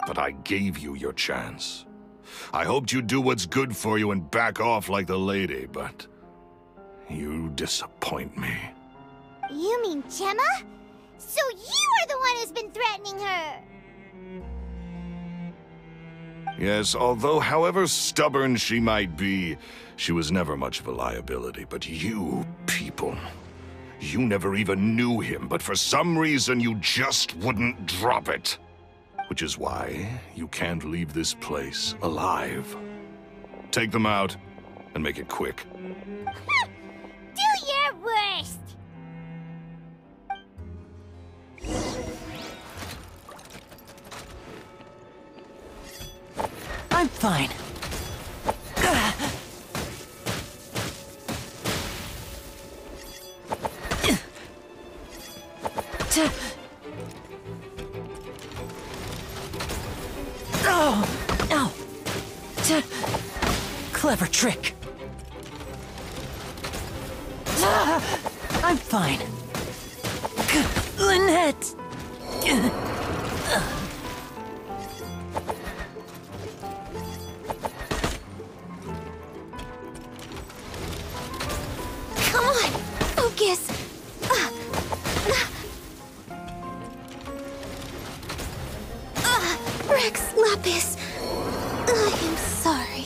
But I gave you your chance. I hoped you'd do what's good for you and back off like the lady, but you disappoint me. You mean Gemma? So you are the one who's been threatening her! Yes, although however stubborn she might be, she was never much of a liability. But you people, you never even knew him, but for some reason you just wouldn't drop it. Which is why you can't leave this place alive. Take them out, and make it quick. Do your worst! I'm fine. Oh! Ow! Clever trick. I'm fine. Lynette! Come on! Focus! Rex Lapis, I am sorry.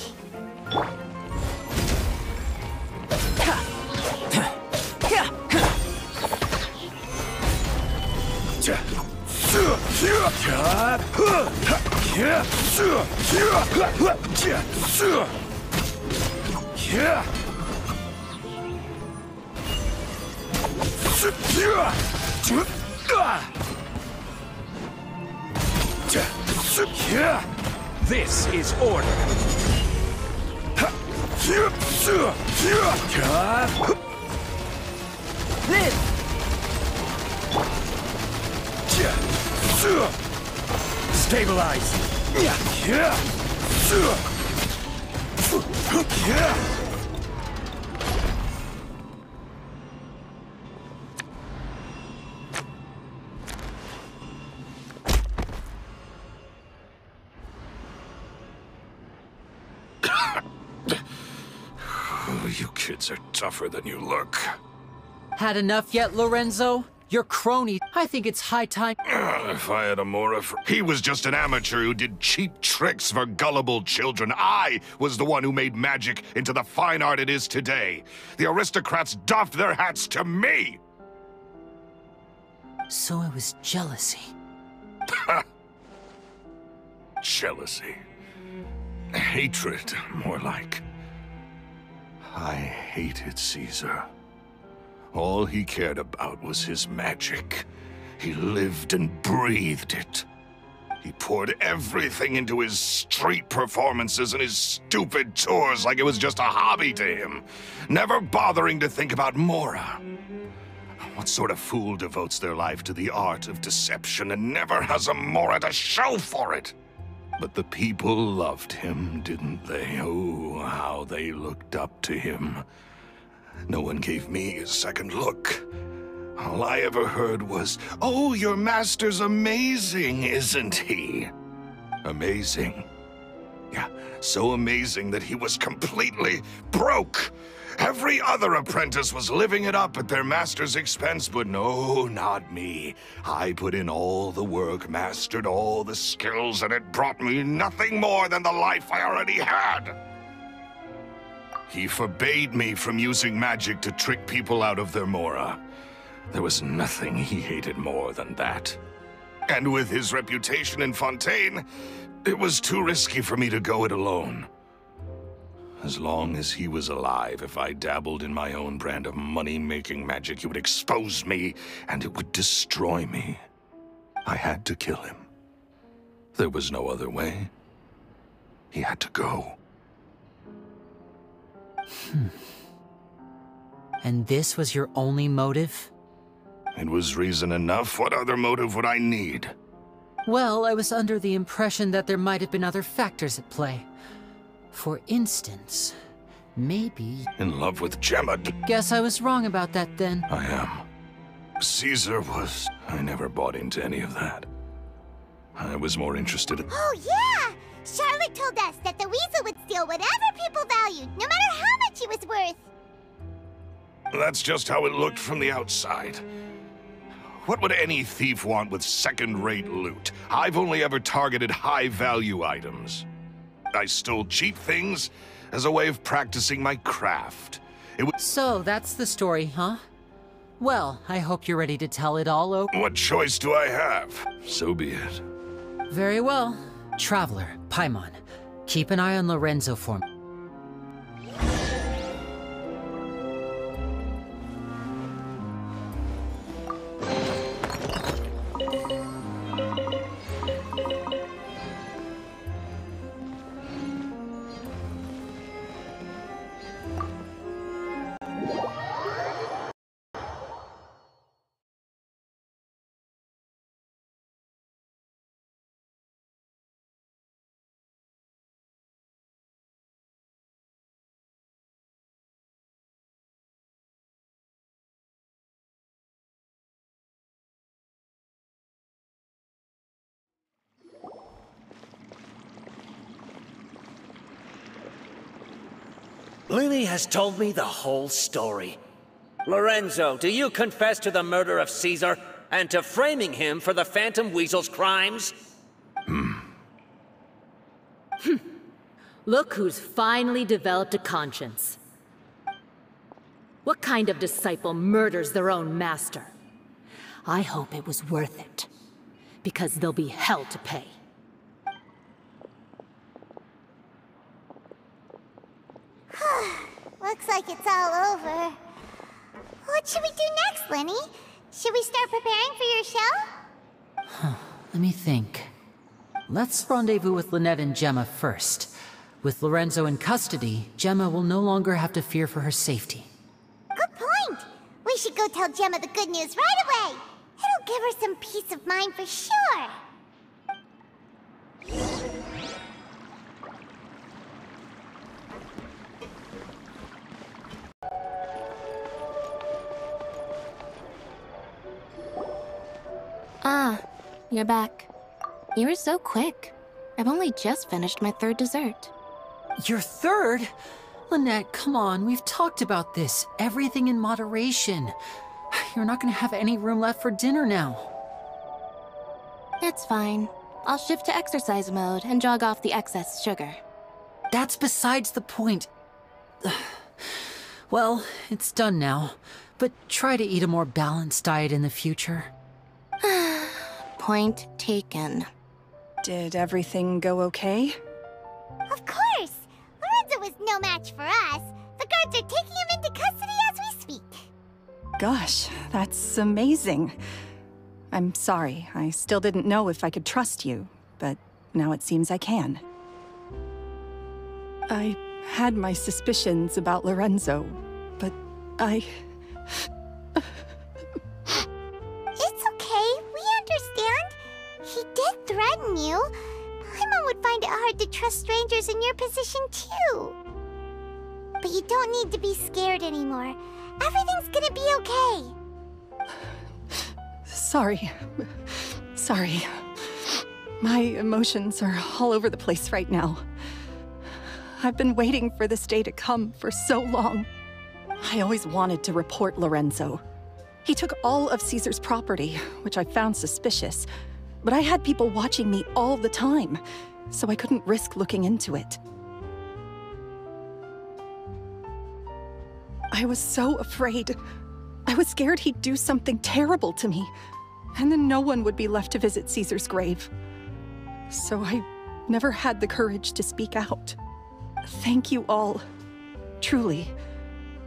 This is order. Stabilize. You kids are tougher than you look. Had enough yet, Lorenzo? Your crony. I think it's high time. If I had a Mora for... He was just an amateur who did cheap tricks for gullible children. I was the one who made magic into the fine art it is today. The aristocrats doffed their hats to me! So it was jealousy. Jealousy. Hatred, more like. I hated Caesar. All he cared about was his magic. He lived and breathed it. He poured everything into his street performances and his stupid tours like it was just a hobby to him, never bothering to think about Mora. What sort of fool devotes their life to the art of deception and never has a Mora to show for it? But the people loved him, didn't they? Oh, how they looked up to him. No one gave me a second look. All I ever heard was, "Oh, your master's amazing, isn't he?" Amazing. Yeah, so amazing that he was completely broke. Every other apprentice was living it up at their master's expense, but no, not me. I put in all the work, mastered all the skills, and it brought me nothing more than the life I already had. He forbade me from using magic to trick people out of their Mora. There was nothing he hated more than that. And with his reputation in Fontaine, it was too risky for me to go it alone. As long as he was alive, if I dabbled in my own brand of money-making magic, he would expose me, and it would destroy me. I had to kill him. There was no other way. He had to go. And this was your only motive? It was reason enough. What other motive would I need? Well, I was under the impression that there might have been other factors at play. For instance, maybe... In love with Gemma. Guess I was wrong about that then. I am. Caesar was... I never bought into any of that. I was more interested in... Oh, yeah! Charlotte told us that the weasel would steal whatever people valued, no matter how much it was worth. That's just how it looked from the outside. What would any thief want with second-rate loot? I've only ever targeted high-value items. I stole cheap things as a way of practicing my craft. So, that's the story, huh? Well, I hope you're ready to tell it all over. What choice do I have? So be it. Very well. Traveler, Paimon, keep an eye on Lorenzo for me. Lily has told me the whole story. Lorenzo, do you confess to the murder of Caesar and to framing him for the Phantom Weasel's crimes? Look who's finally developed a conscience. What kind of disciple murders their own master? I hope it was worth it, because there'll be hell to pay. Looks like it's all over. What should we do next, Lenny? Should we start preparing for your show? Let me think. Let's rendezvous with Lynette and Gemma first. With Lorenzo in custody, Gemma will no longer have to fear for her safety. Good point! We should go tell Gemma the good news right away! It'll give her some peace of mind for sure! Ah, you're back. You were so quick. I've only just finished my third dessert. Your third? Lynette, come on, we've talked about this. Everything in moderation. You're not gonna have any room left for dinner now. It's fine. I'll shift to exercise mode and jog off the excess sugar. That's besides the point. Well, it's done now, but try to eat a more balanced diet in the future. Point taken. Did everything go okay? Of course! Lorenzo was no match for us. The guards are taking him into custody as we speak. Gosh, that's amazing. I'm sorry, I still didn't know if I could trust you, but now it seems I can. I had my suspicions about Lorenzo, but It's okay, we understand. He did threaten you. Paimon would find it hard to trust strangers in your position too. But you don't need to be scared anymore. Everything's gonna be okay. Sorry. Sorry. My emotions are all over the place right now. I've been waiting for this day to come for so long. I always wanted to report Lorenzo. He took all of Caesar's property, which I found suspicious, but I had people watching me all the time, so I couldn't risk looking into it. I was so afraid. I was scared he'd do something terrible to me, and then no one would be left to visit Caesar's grave. So I never had the courage to speak out. Thank you all. Truly.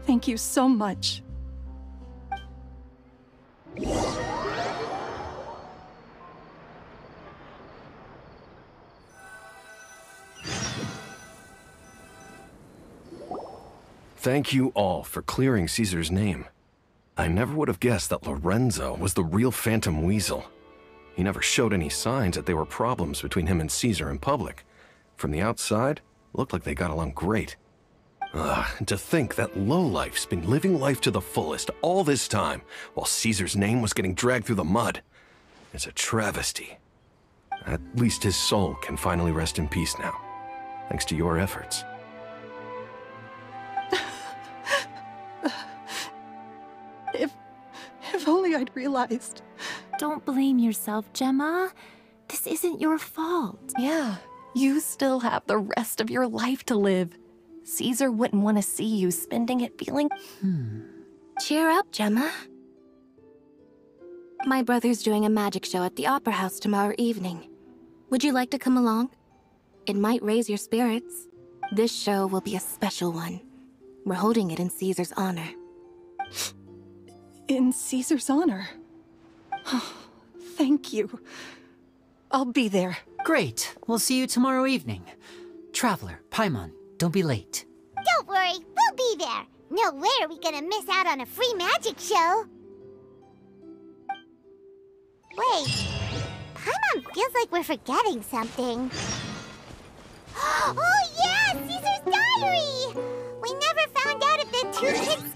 Thank you so much. Thank you all for clearing Caesar's name. I never would have guessed that Lorenzo was the real Phantom Weasel. He never showed any signs that there were problems between him and Caesar in public. From the outside, it looked like they got along great. And to think that lowlife's been living life to the fullest all this time, while Caesar's name was getting dragged through the mud. It's a travesty. At least his soul can finally rest in peace now, thanks to your efforts. If only I'd realized. Don't blame yourself, Gemma. This isn't your fault. Yeah, you still have the rest of your life to live. Caesar wouldn't want to see you spending it feeling... Cheer up, Gemma. My brother's doing a magic show at the Opera House tomorrow evening. Would you like to come along? It might raise your spirits. This show will be a special one. We're holding it in Caesar's honor. In Caesar's honor? Thank you. I'll be there. Great. We'll see you tomorrow evening. Traveler, Paimon, don't be late. Don't worry, we'll be there. No way are we gonna miss out on a free magic show. Wait, Paimon feels like we're forgetting something. Oh yeah, Caesar's diary! We never found out if the two kids...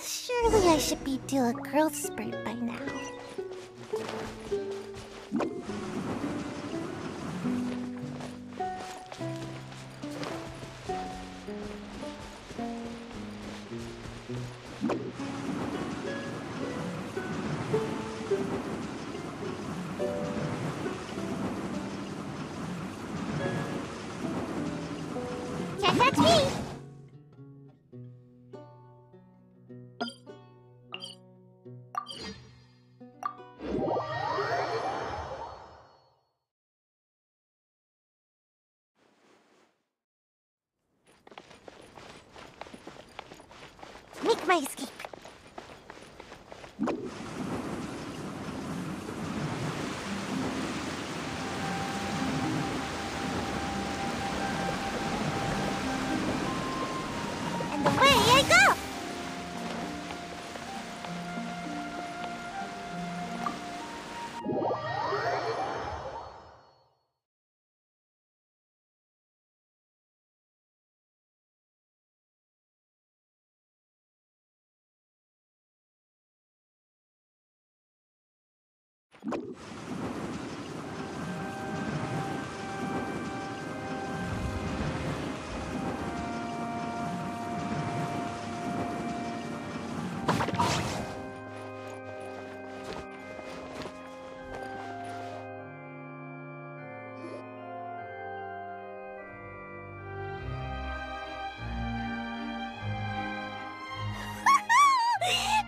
Surely I should be due a growth spurt by now. Can't touch me! Make my escape. And away I go!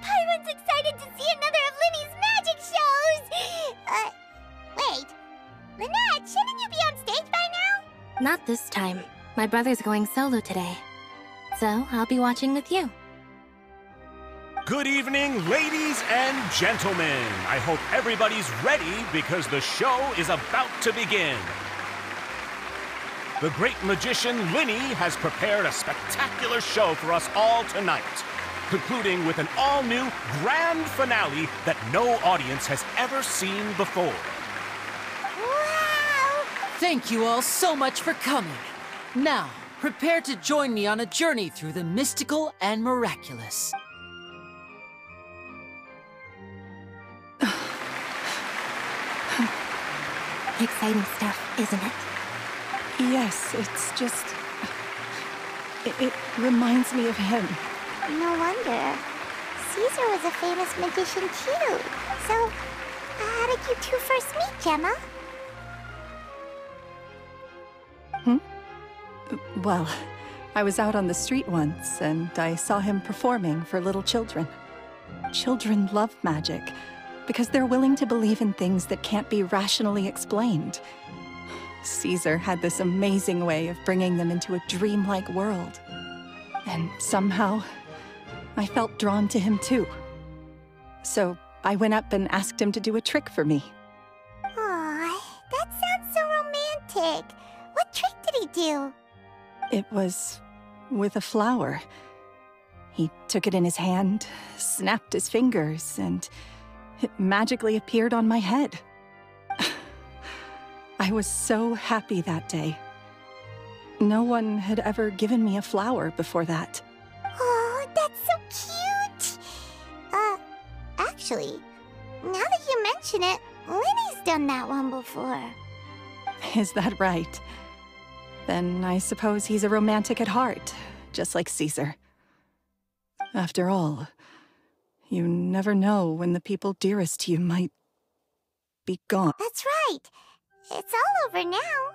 Paimon's excited to see another of Linny's magic shows! Wait. Lynette, shouldn't you be on stage by now? Not this time. My brother's going solo today. So, I'll be watching with you. Good evening, ladies and gentlemen. I hope everybody's ready because the show is about to begin. The great magician Linny has prepared a spectacular show for us all tonight, concluding with an all-new grand finale that no audience has ever seen before. Wow! Thank you all so much for coming. Now, prepare to join me on a journey through the mystical and miraculous. Exciting stuff, isn't it? Yes, it's just... It reminds me of him. No wonder. Caesar was a famous magician too. So, how did you two first meet, Gemma? Well, I was out on the street once, and I saw him performing for little children. Children love magic. because they're willing to believe in things that can't be rationally explained. Caesar had this amazing way of bringing them into a dreamlike world. And somehow, I felt drawn to him too. So I went up and asked him to do a trick for me. Aw, that sounds so romantic. What trick did he do? It was with a flower. He took it in his hand, snapped his fingers, and it magically appeared on my head. I was so happy that day. No one had ever given me a flower before that. Oh, that's so cute! Actually, now that you mention it, Lenny's done that one before. Is that right? Then I suppose he's a romantic at heart, just like Caesar. After all, you never know when the people dearest to you might be gone. That's right. It's all over now.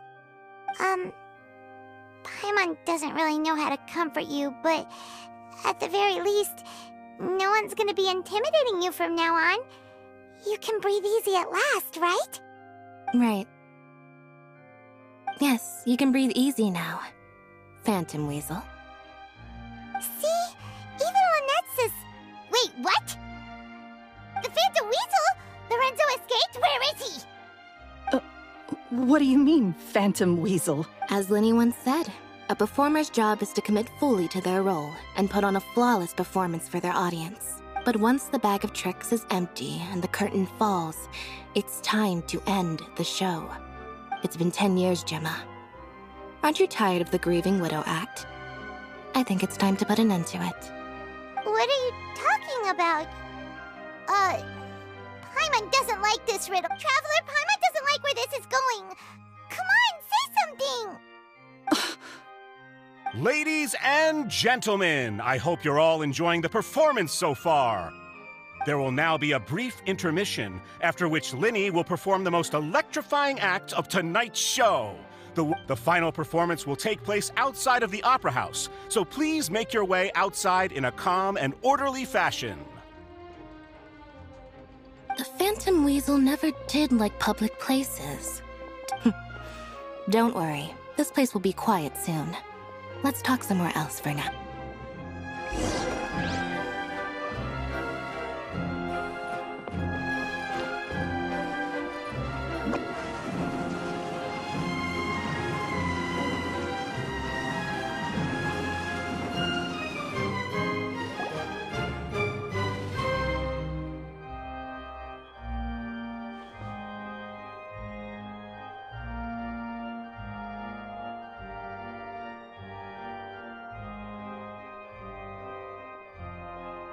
Paimon doesn't really know how to comfort you, but at the very least, no one's gonna be intimidating you from now on. You can breathe easy at last, right? Right. Yes, you can breathe easy now, Phantom Weasel. See? Even Lynette says... Wait, what? The Phantom Weasel? Lorenzo escaped? Where is he? What do you mean, Phantom Weasel? As Linny once said, a performer's job is to commit fully to their role and put on a flawless performance for their audience. But once the bag of tricks is empty and the curtain falls, it's time to end the show. It's been 10 years, Gemma. Aren't you tired of the grieving widow act? I think it's time to put an end to it. What are you talking about? Paimon doesn't like this riddle. Traveler, Paimon doesn't like where this is going. Come on, say something! Ladies and gentlemen, I hope you're all enjoying the performance so far. There will now be a brief intermission, after which Linny will perform the most electrifying act of tonight's show. The final performance will take place outside of the Opera House, so please make your way outside in a calm and orderly fashion. The Phantom Weasel never did like public places. Don't worry, this place will be quiet soon. Let's talk somewhere else for now.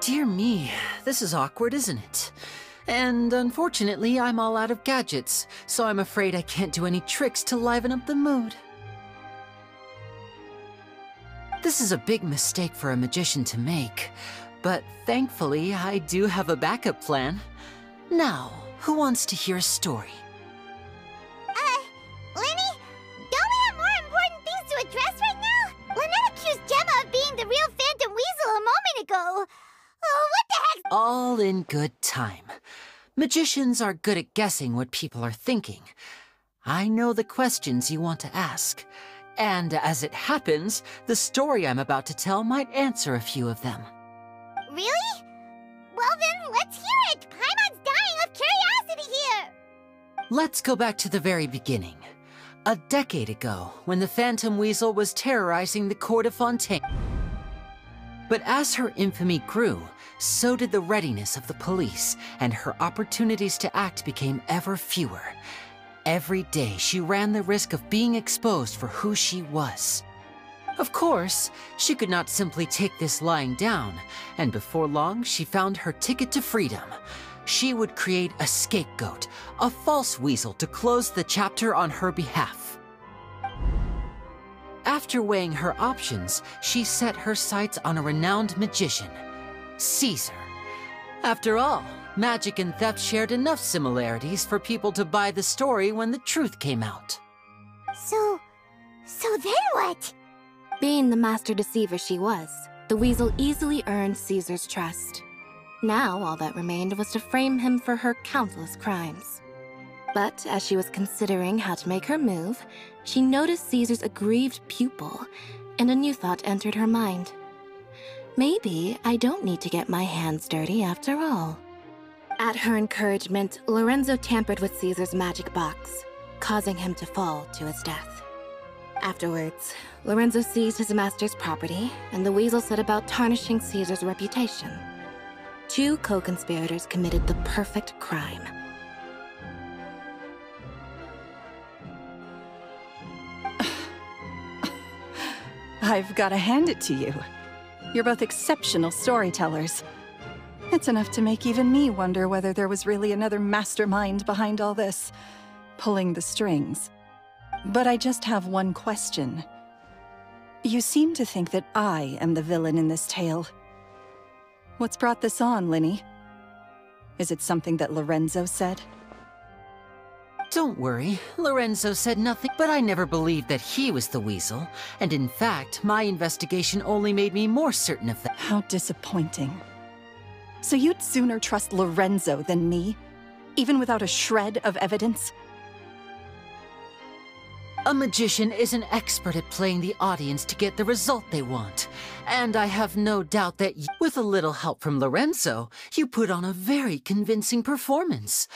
Dear me, this is awkward, isn't it? And unfortunately, I'm all out of gadgets, so I'm afraid I can't do any tricks to liven up the mood. This is a big mistake for a magician to make, but thankfully, I do have a backup plan. Now, who wants to hear a story? Lenny, don't we have more important things to address right now? Lynette accused Gemma of being the real Phantom Weasel a moment ago. Oh, what the heck? All in good time. Magicians are good at guessing what people are thinking. I know the questions you want to ask. And as it happens, the story I'm about to tell might answer a few of them. Really? Well then, let's hear it! Paimon's dying of curiosity here! Let's go back to the very beginning. A decade ago, when the Phantom Weasel was terrorizing the court of Fontaine. But as her infamy grew, so did the readiness of the police, and her opportunities to act became ever fewer. Every day, she ran the risk of being exposed for who she was. Of course, she could not simply take this lying down, and before long, she found her ticket to freedom. She would create a scapegoat, a false weasel to close the chapter on her behalf. After weighing her options, she set her sights on a renowned magician, Caesar. After all, magic and theft shared enough similarities for people to buy the story when the truth came out. So then what? Being the master deceiver she was, the weasel easily earned Caesar's trust. Now all that remained was to frame him for her countless crimes. But as she was considering how to make her move, she noticed Caesar's aggrieved pupil, and a new thought entered her mind. Maybe I don't need to get my hands dirty after all. At her encouragement, Lorenzo tampered with Caesar's magic box, causing him to fall to his death. Afterwards, Lorenzo seized his master's property, and the weasel set about tarnishing Caesar's reputation. Two co-conspirators committed the perfect crime. I've got to hand it to you. You're both exceptional storytellers. It's enough to make even me wonder whether there was really another mastermind behind all this, pulling the strings. But I just have one question. You seem to think that I am the villain in this tale. What's brought this on, Linny? Is it something that Lorenzo said? Don't worry, Lorenzo said nothing, but I never believed that he was the weasel, and in fact, my investigation only made me more certain of that. How disappointing. So you'd sooner trust Lorenzo than me, even without a shred of evidence? A magician is an expert at playing the audience to get the result they want. And I have no doubt that with a little help from Lorenzo, you put on a very convincing performance.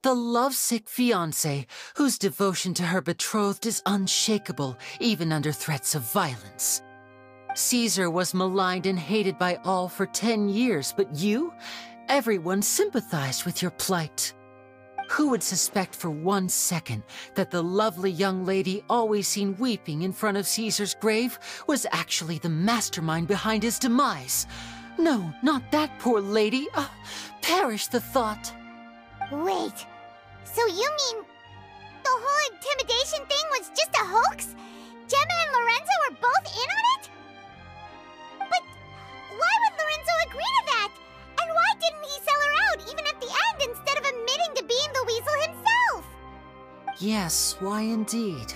The lovesick fiancé, whose devotion to her betrothed is unshakable, even under threats of violence. Caesar was maligned and hated by all for 10 years, but you? Everyone sympathized with your plight. Who would suspect for 1 second that the lovely young lady always seen weeping in front of Caesar's grave was actually the mastermind behind his demise? No, not that poor lady. Perish the thought. Wait, so you mean the whole intimidation thing was just a hoax? Gemma and Lorenzo were both in on it? But why would Lorenzo agree to that? And why didn't he sell her out even at the end instead of admitting to being the weasel himself? Yes, why indeed?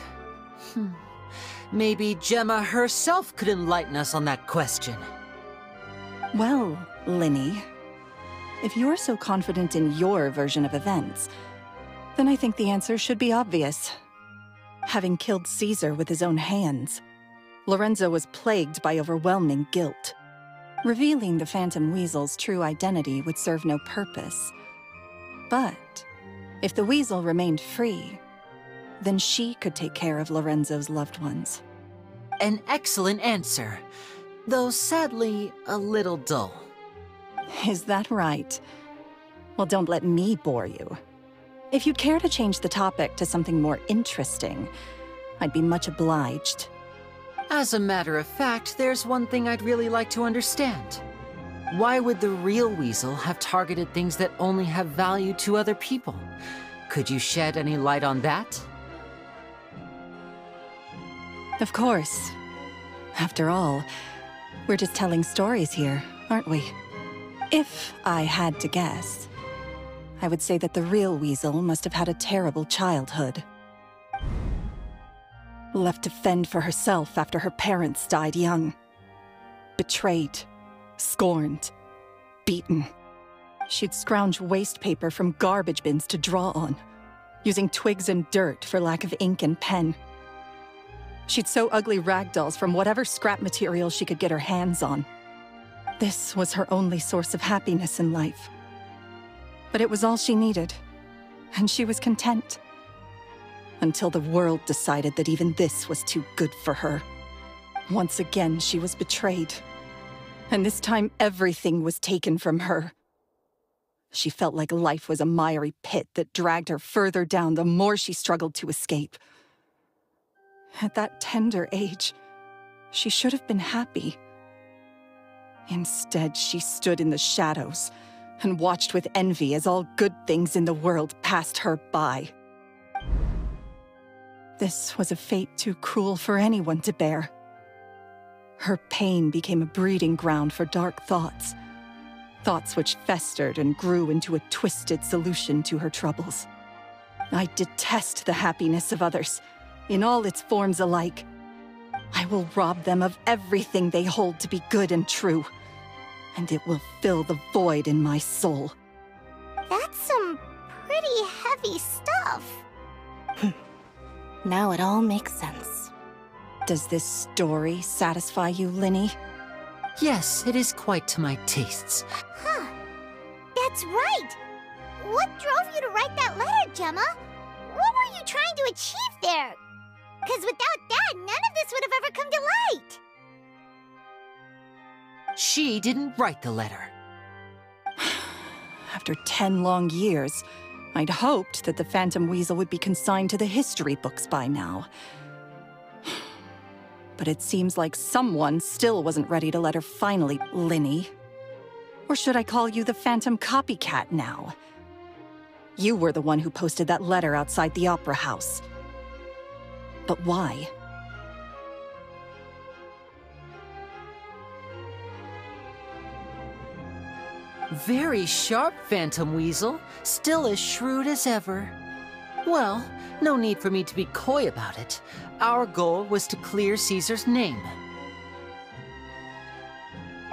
Maybe Gemma herself could enlighten us on that question. Well, Linny, if you're so confident in your version of events, then I think the answer should be obvious. Having killed Caesar with his own hands, Lorenzo was plagued by overwhelming guilt. Revealing the Phantom Weasel's true identity would serve no purpose. But if the weasel remained free, then she could take care of Lorenzo's loved ones. An excellent answer, though sadly a little dull. Is that right? Well, don't let me bore you. If you'd care to change the topic to something more interesting, I'd be much obliged. As a matter of fact, there's one thing I'd really like to understand. Why would the real weasel have targeted things that only have value to other people? Could you shed any light on that? Of course. After all, we're just telling stories here, aren't we? If I had to guess, I would say that the real weasel must have had a terrible childhood. Left to fend for herself after her parents died young. Betrayed, scorned, beaten. She'd scrounge waste paper from garbage bins to draw on, using twigs and dirt for lack of ink and pen. She'd sew ugly rag dolls from whatever scrap material she could get her hands on. This was her only source of happiness in life. But it was all she needed, and she was content. Until the world decided that even this was too good for her. Once again, she was betrayed. And this time, everything was taken from her. She felt like life was a miry pit that dragged her further down the more she struggled to escape. At that tender age, she should have been happy. Instead, she stood in the shadows and watched with envy as all good things in the world passed her by. This was a fate too cruel for anyone to bear. Her pain became a breeding ground for dark thoughts. Thoughts which festered and grew into a twisted solution to her troubles. I detest the happiness of others, in all its forms alike. I will rob them of everything they hold to be good and true. and it will fill the void in my soul. That's some pretty heavy stuff. Now it all makes sense. Does this story satisfy you, Linny? Yes, it is quite to my tastes. Huh. That's right. What drove you to write that letter, Gemma? What were you trying to achieve there? Because without that, none of this would have ever come to light. She didn't write the letter. After 10 long years, I'd hoped that the Phantom Weasel would be consigned to the history books by now. But it seems like someone still wasn't ready to let her finally, Linny. Or should I call you the Phantom Copycat now? You were the one who posted that letter outside the Opera House. But why? Very sharp, Phantom Weasel. Still as shrewd as ever. Well, no need for me to be coy about it. Our goal was to clear Caesar's name.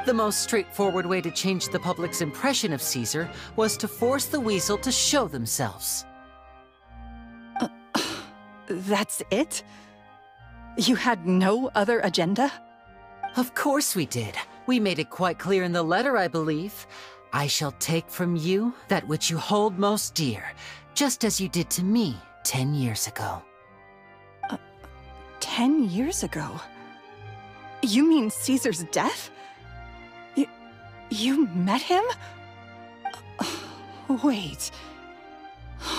The most straightforward way to change the public's impression of Caesar was to force the Weasel to show themselves. That's it? You had no other agenda? Of course we did. We made it quite clear in the letter, I believe. I shall take from you that which you hold most dear, just as you did to me 10 years ago. 10 years ago? You mean Caesar's death? You met him? Wait.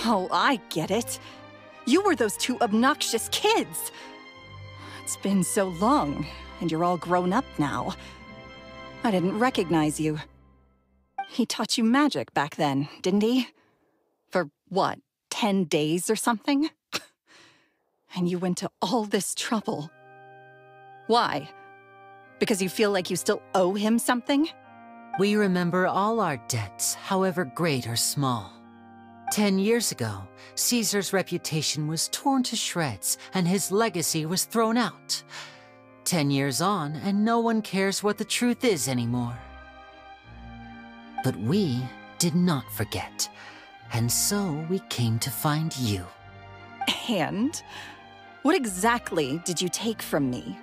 Oh, I get it. You were those two obnoxious kids. It's been so long, and you're all grown up now. I didn't recognize you. He taught you magic back then, didn't he? For what, 10 days or something? And you went to all this trouble. Why? Because you feel like you still owe him something? We remember all our debts, however great or small. 10 years ago, Caesar's reputation was torn to shreds and his legacy was thrown out. 10 years on, and no one cares what the truth is anymore. But we did not forget, and so we came to find you. And? What exactly did you take from me?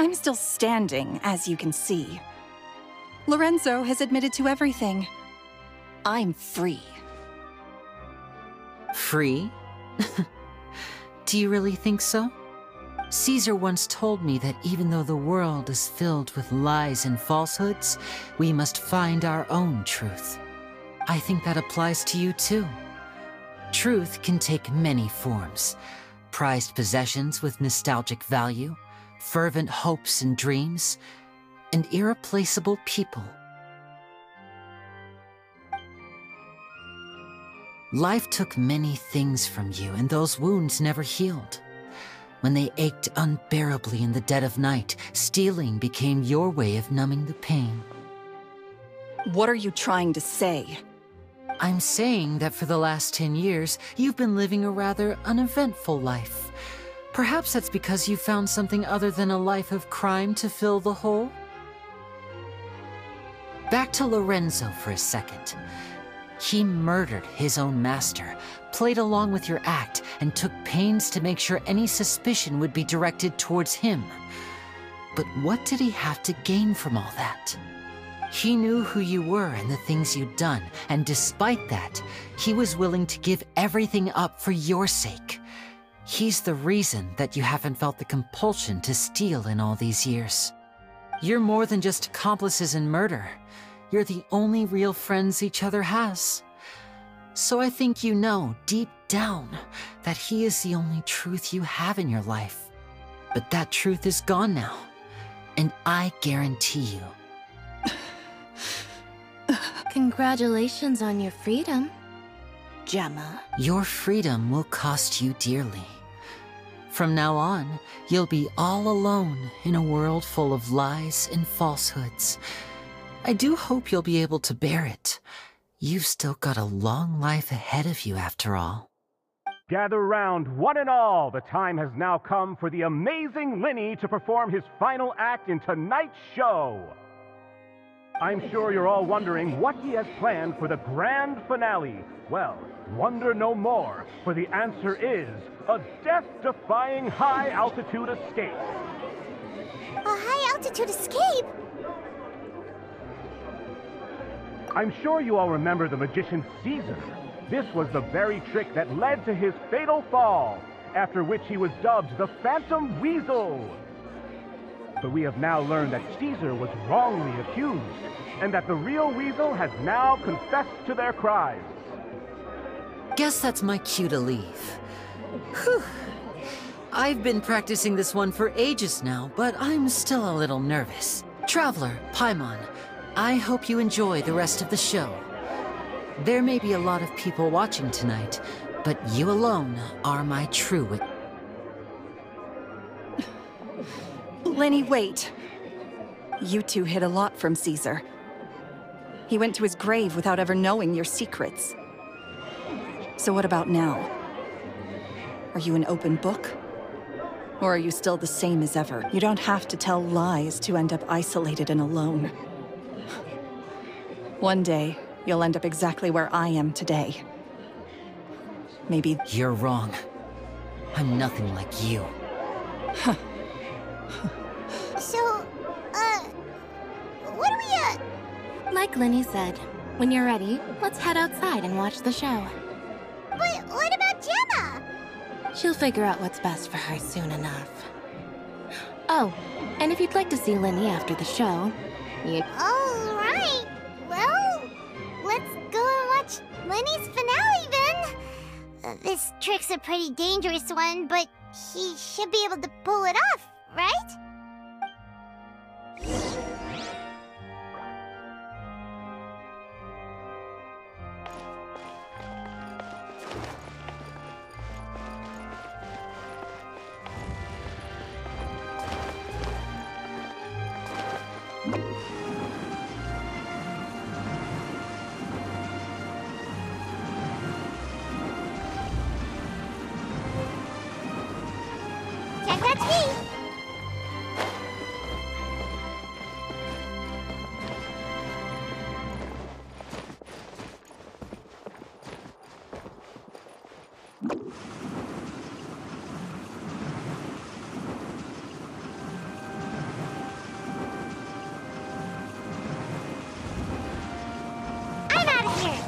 I'm still standing, as you can see. Lorenzo has admitted to everything. I'm free. Free? Do you really think so? Caesar once told me that even though the world is filled with lies and falsehoods, we must find our own truth. I think that applies to you too. Truth can take many forms. Prized possessions with nostalgic value, fervent hopes and dreams, and irreplaceable people. Life took many things from you, and those wounds never healed. When they ached unbearably in the dead of night, stealing became your way of numbing the pain. What are you trying to say? I'm saying that for the last 10 years, you've been living a rather uneventful life. Perhaps that's because you found something other than a life of crime to fill the hole? Back to Lorenzo for a second. He murdered his own master, played along with your act, and took pains to make sure any suspicion would be directed towards him. But what did he have to gain from all that? He knew who you were and the things you'd done, and despite that, he was willing to give everything up for your sake. He's the reason that you haven't felt the compulsion to steal in all these years. You're more than just accomplices in murder. You're the only real friends each other has. So I think you know, deep down, that he is the only truth you have in your life. But that truth is gone now, and I guarantee you. Congratulations on your freedom, Gemma. Your freedom will cost you dearly. From now on, you'll be all alone in a world full of lies and falsehoods. I do hope you'll be able to bear it. You've still got a long life ahead of you after all. Gather round, one and all. The time has now come for the amazing Linny to perform his final act in tonight's show. I'm sure you're all wondering what he has planned for the grand finale. Well, wonder no more, for the answer is a death-defying high-altitude escape. A high-altitude escape? I'm sure you all remember the magician Caesar. This was the very trick that led to his fatal fall, after which he was dubbed the Phantom Weasel. But we have now learned that Caesar was wrongly accused, and that the real Weasel has now confessed to their crimes. Guess that's my cue to leave. Whew. I've been practicing this one for ages now, but I'm still a little nervous. Traveler, Paimon, I hope you enjoy the rest of the show. There may be a lot of people watching tonight, but you alone are my true... Lenny, wait. You two hid a lot from Caesar. He went to his grave without ever knowing your secrets. So what about now? Are you an open book? Or are you still the same as ever? You don't have to tell lies to end up isolated and alone. One day, you'll end up exactly where I am today. Maybe... You're wrong. I'm nothing like you. So, what are we, Like Lenny said, when you're ready, let's head outside and watch the show. But what about Gemma? She'll figure out what's best for her soon enough. Oh, and if you'd like to see Lenny after the show, you... All right. Well, let's go and watch Lenny's finale then. This trick's a pretty dangerous one, but he should be able to pull it off, right? Check that speed. I'm out of here.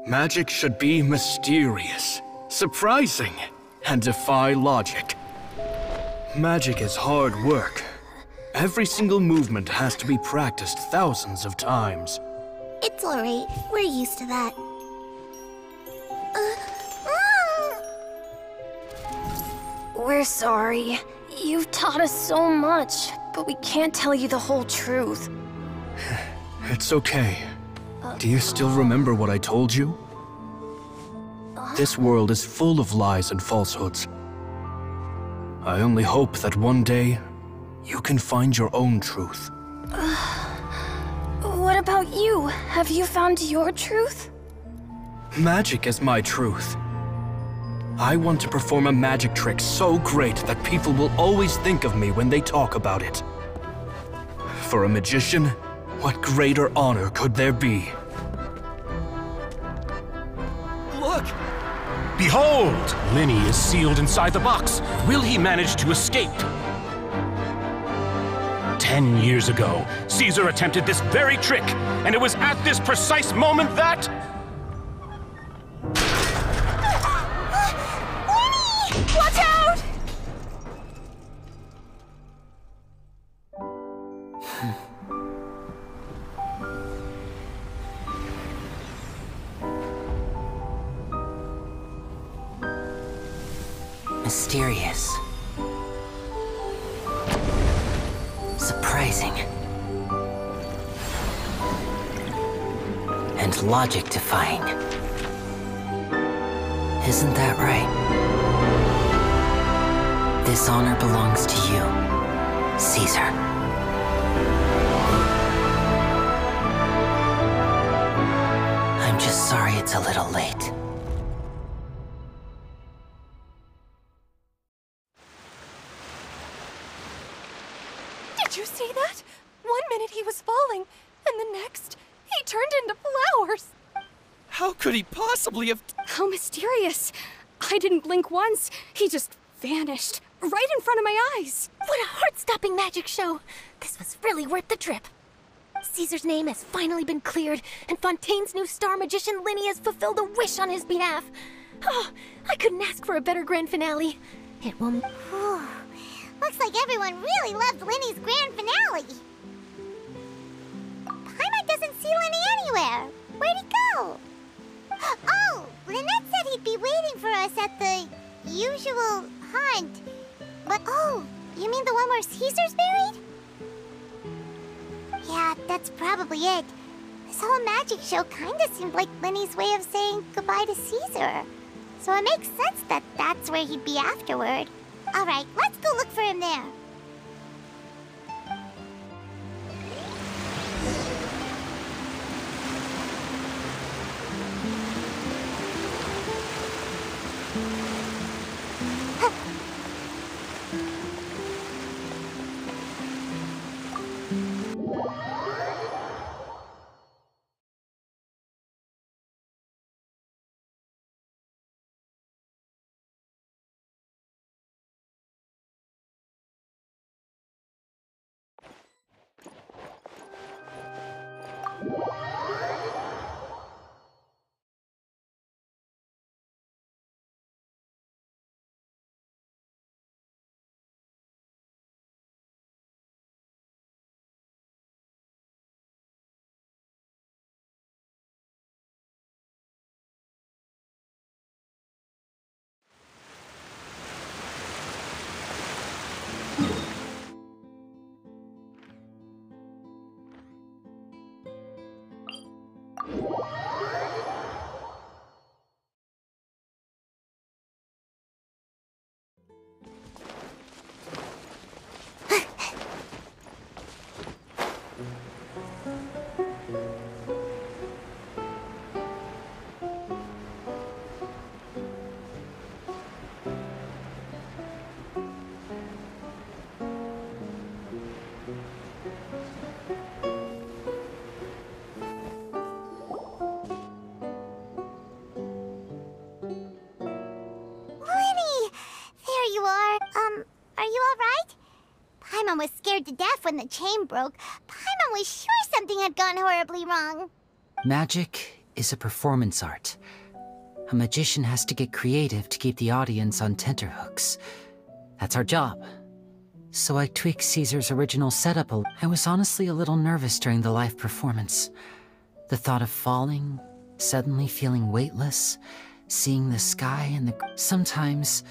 Magic should be mysterious, surprising, and defy logic. Magic is hard work. Every single movement has to be practiced thousands of times. It's alright. We're used to that. We're sorry. You've taught us so much, but we can't tell you the whole truth. It's okay. Do you still remember what I told you? This world is full of lies and falsehoods. I only hope that one day, you can find your own truth. What about you? Have you found your truth? Magic is my truth. I want to perform a magic trick so great that people will always think of me when they talk about it. For a magician, what greater honor could there be? Look! Behold! Lenny is sealed inside the box. Will he manage to escape? 10 years ago, Caesar attempted this very trick, and it was at this precise moment that... Lenny! Watch out! Mysterious. Surprising. And logic-defying. Isn't that right? This honor belongs to you, Caesar. I'm just sorry it's a little late. Did you see that? 1 minute he was falling, and the next, he turned into flowers. How could he possibly have... How mysterious. I didn't blink once. He just vanished, right in front of my eyes. What a heart-stopping magic show. This was really worth the trip. Caesar's name has finally been cleared, and Fontaine's new star magician Linny has fulfilled a wish on his behalf. Oh, I couldn't ask for a better grand finale. It will... Looks like everyone really loved Linny's grand finale. Paimon doesn't see Linny anywhere. Where'd he go? Oh, Lynette said he'd be waiting for us at the usual hunt. But oh, you mean the one where Caesar's buried? Yeah, that's probably it. This whole magic show kinda seemed like Linny's way of saying goodbye to Caesar. So it makes sense that that's where he'd be afterward. Alright, let's go look for him there. Was scared to death when the chain broke. Paimon was sure something had gone horribly wrong. Magic is a performance art. A magician has to get creative to keep the audience on tenterhooks. That's our job. So I tweaked Caesar's original setup a little. I was honestly a little nervous during the live performance. The thought of falling, suddenly feeling weightless, seeing the sky and the... Sometimes,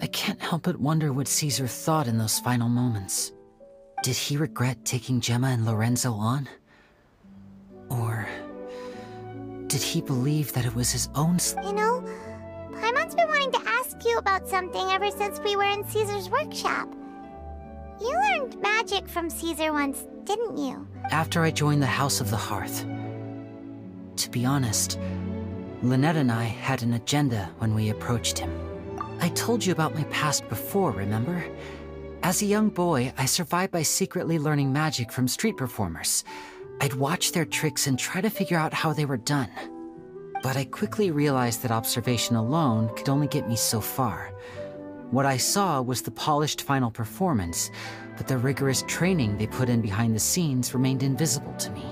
I can't help but wonder what Caesar thought in those final moments. Did he regret taking Gemma and Lorenzo on? Or did he believe that it was his own... You know, Paimon's been wanting to ask you about something ever since we were in Caesar's workshop. You learned magic from Caesar once, didn't you? After I joined the House of the Hearth. To be honest, Lynette and I had an agenda when we approached him. I told you about my past before, remember? As a young boy, I survived by secretly learning magic from street performers. I'd watch their tricks and try to figure out how they were done. But I quickly realized that observation alone could only get me so far. What I saw was the polished final performance, but the rigorous training they put in behind the scenes remained invisible to me.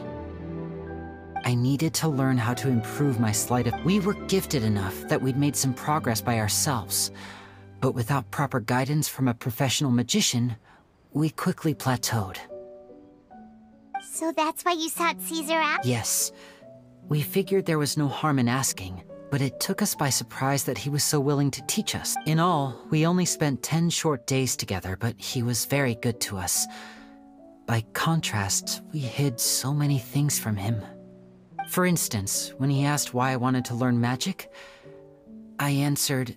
I needed to learn how to improve my sleight of... We were gifted enough that we'd made some progress by ourselves, but without proper guidance from a professional magician, we quickly plateaued. So that's why you sought Caesar out? Yes. We figured there was no harm in asking, but it took us by surprise that he was so willing to teach us. In all, we only spent 10 short days together, but he was very good to us. By contrast, we hid so many things from him. For instance, when he asked why I wanted to learn magic, I answered,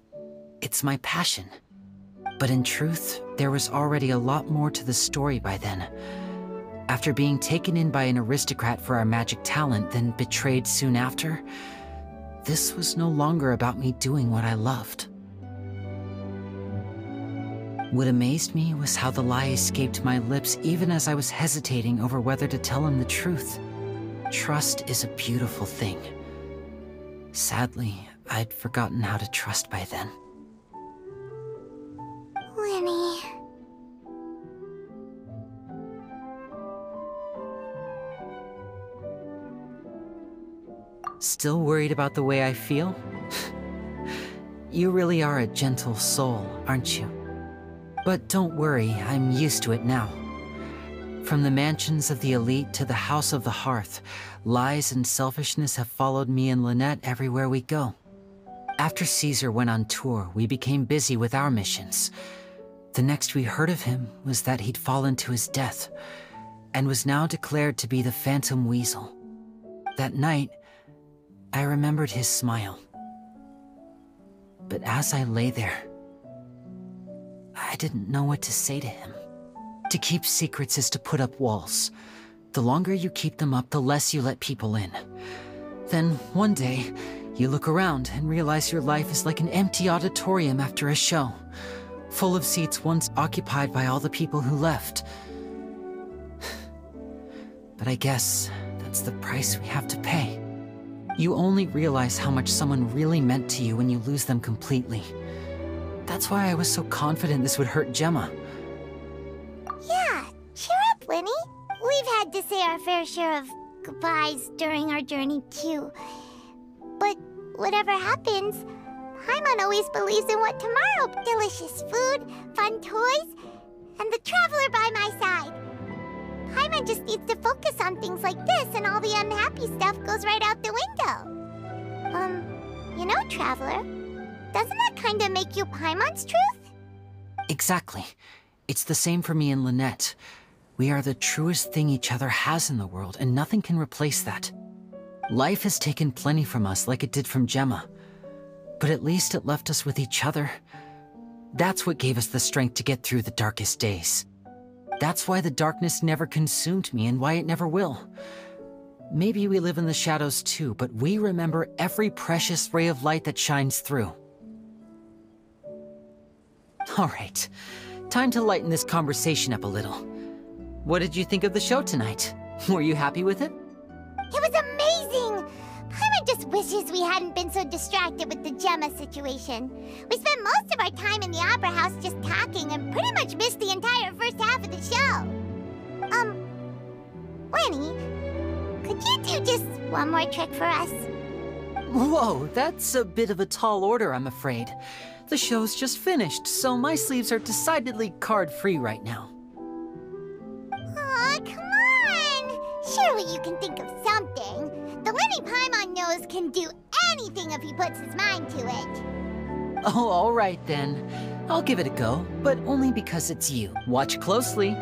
"It's my passion." But in truth, there was already a lot more to the story by then. After being taken in by an aristocrat for our magic talent, then betrayed soon after, this was no longer about me doing what I loved. What amazed me was how the lie escaped my lips even as I was hesitating over whether to tell him the truth. Trust is a beautiful thing. Sadly, I'd forgotten how to trust by then. Lenny... Still worried about the way I feel? You really are a gentle soul, aren't you? But don't worry, I'm used to it now. From the mansions of the elite to the house of the hearth, lies and selfishness have followed me and Lynette everywhere we go. After Caesar went on tour, we became busy with our missions. The next we heard of him was that he'd fallen to his death, and was now declared to be the Phantom Weasel. That night, I remembered his smile. But as I lay there, I didn't know what to say to him. To keep secrets is to put up walls. The longer you keep them up, the less you let people in. Then, one day, you look around and realize your life is like an empty auditorium after a show, full of seats once occupied by all the people who left. But I guess that's the price we have to pay. You only realize how much someone really meant to you when you lose them completely. That's why I was so confident this would hurt Gemma. Yeah, cheer up, Lenny. We've had to say our fair share of goodbyes during our journey, too. But whatever happens, Paimon always believes in what tomorrow. Delicious food, fun toys, and the traveler by my side. Paimon just needs to focus on things like this, and all the unhappy stuff goes right out the window. You know, Traveler, doesn't that kinda make you Paimon's truth? Exactly. It's the same for me and Lynette. We are the truest thing each other has in the world, and nothing can replace that. Life has taken plenty from us, like it did from Gemma. But at least it left us with each other. That's what gave us the strength to get through the darkest days. That's why the darkness never consumed me, and why it never will. Maybe we live in the shadows too, but we remember every precious ray of light that shines through. All right, time to lighten this conversation up a little. What did you think of the show tonight? Were you happy with it? It was amazing! Paimon just wishes we hadn't been so distracted with the Gemma situation. We spent most of our time in the Opera House just talking and pretty much missed the entire first half of the show. Lenny, could you do just one more trick for us? Whoa, that's a bit of a tall order, I'm afraid. The show's just finished, so my sleeves are decidedly card-free right now. Aw, come on! Surely you can think of something. The Lenny Paimon knows can do anything if he puts his mind to it. Oh, all right then. I'll give it a go, but only because it's you. Watch closely.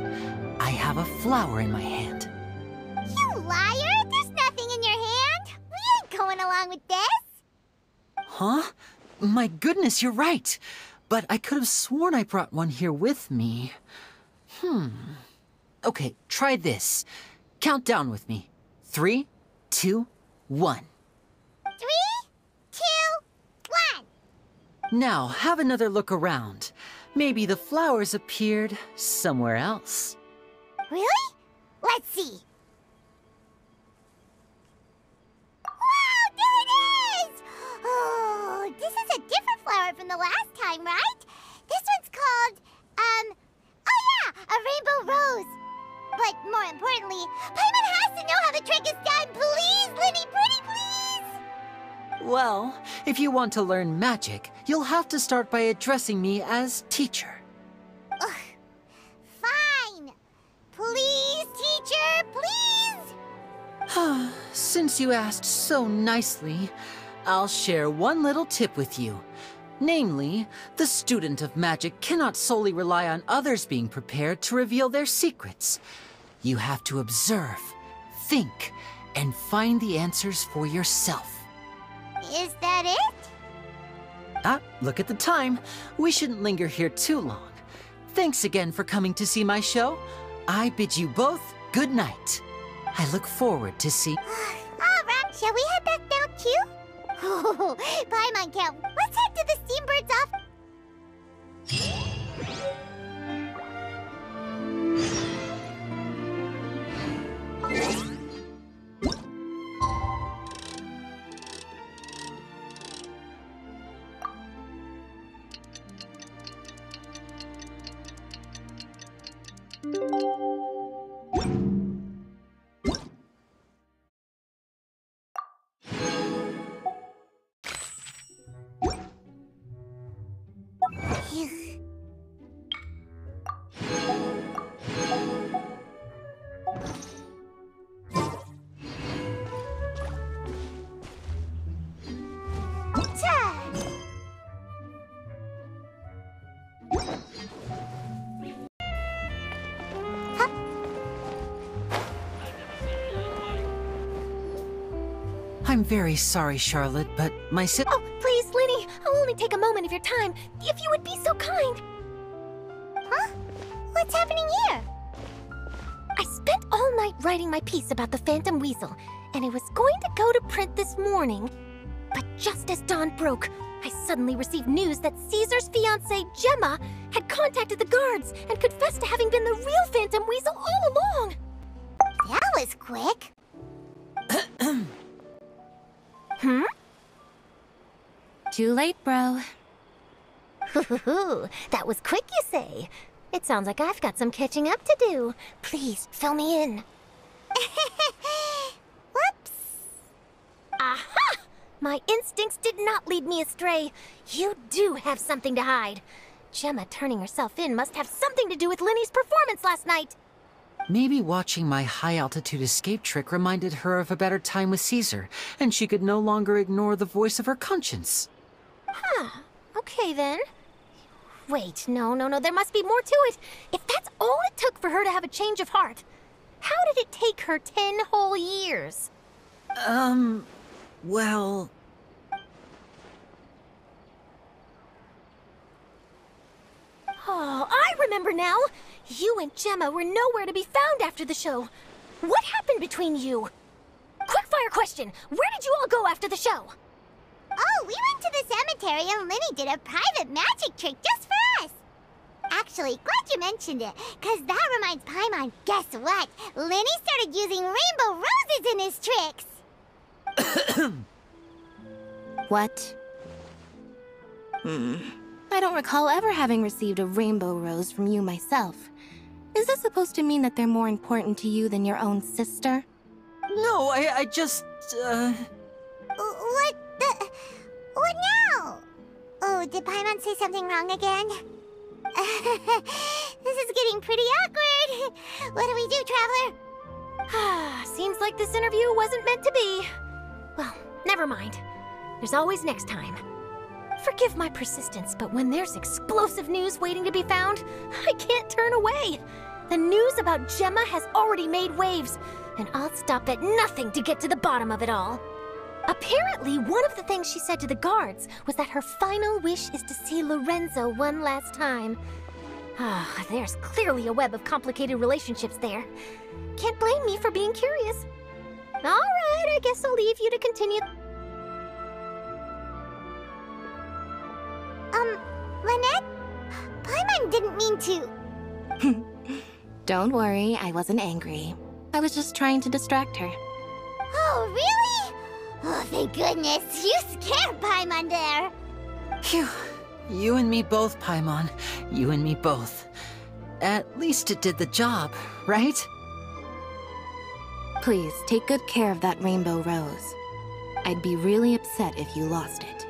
I have a flower in my hand. You liar! There's nothing in your hand! We ain't going along with this! Huh? My goodness, you're right. But I could have sworn I brought one here with me. Okay, try this. Count down with me. 3, 2, 1. 3, 2, 1! Now, have another look around. Maybe the flowers appeared somewhere else. Really? Let's see. Wow, there it is! Oh, this is a different flower from the last time, right? This Well, if you want to learn magic, you'll have to start by addressing me as teacher. Ugh. Fine. Please, teacher, please! Since you asked so nicely, I'll share one little tip with you. Namely, the student of magic cannot solely rely on others being prepared to reveal their secrets. You have to observe, think, and find the answers for yourself. Is that it? Look at the time. We shouldn't linger here too long. Thanks again for coming to see my show. I bid you both good night. I look forward to see. All right, shall we head back now too? Oh, Paimon Camp, let's head to the Steambird's office. I'm very sorry, Charlotte, but my Oh, please, Linny, I'll only take a moment of your time, if you would be so kind. Huh? What's happening here? I spent all night writing my piece about the Phantom Weasel, and it was going to go to print this morning. But just as dawn broke, I suddenly received news that Caesar's fiancée, Gemma, had contacted the guards and confessed to having been the real Phantom Weasel all along. That was quick. Hmm? Too late, bro. That was quick, you say? It sounds like I've got some catching up to do. Please, fill me in. Whoops. Aha! My instincts did not lead me astray. You do have something to hide. Gemma turning herself in must have something to do with Linny's performance last night. Maybe watching my high-altitude escape trick reminded her of a better time with Caesar, and she could no longer ignore the voice of her conscience. Huh. Okay, then. Wait, no, there must be more to it. If that's all it took for her to have a change of heart, how did it take her 10 whole years? Well... Oh, I remember now! You and Gemma were nowhere to be found after the show. What happened between you? Quickfire question! Where did you all go after the show? Oh, we went to the cemetery and Linny did a private magic trick just for us. Actually, glad you mentioned it, because that reminds Paimon, guess what? Linny started using rainbow roses in his tricks. What? I don't recall ever having received a rainbow rose from you myself. Is this supposed to mean that they're more important to you than your own sister? No, I just, What now? Oh, did Paimon say something wrong again? This is getting pretty awkward. What do we do, Traveler? Seems like this interview wasn't meant to be. Well, never mind. There's always next time. Forgive my persistence, but when there's explosive news waiting to be found, I can't turn away. The news about Gemma has already made waves, and I'll stop at nothing to get to the bottom of it all. Apparently, one of the things she said to the guards was that her final wish is to see Lorenzo one last time. There's clearly a web of complicated relationships there. Can't blame me for being curious. All right, I guess I'll leave you to continue. Lynette? Paimon didn't mean to... Don't worry, I wasn't angry. I was just trying to distract her. Oh, really? Oh, thank goodness. You scared Paimon there. Phew. You and me both, Paimon. You and me both. At least it did the job, right? Please, take good care of that rainbow rose. I'd be really upset if you lost it.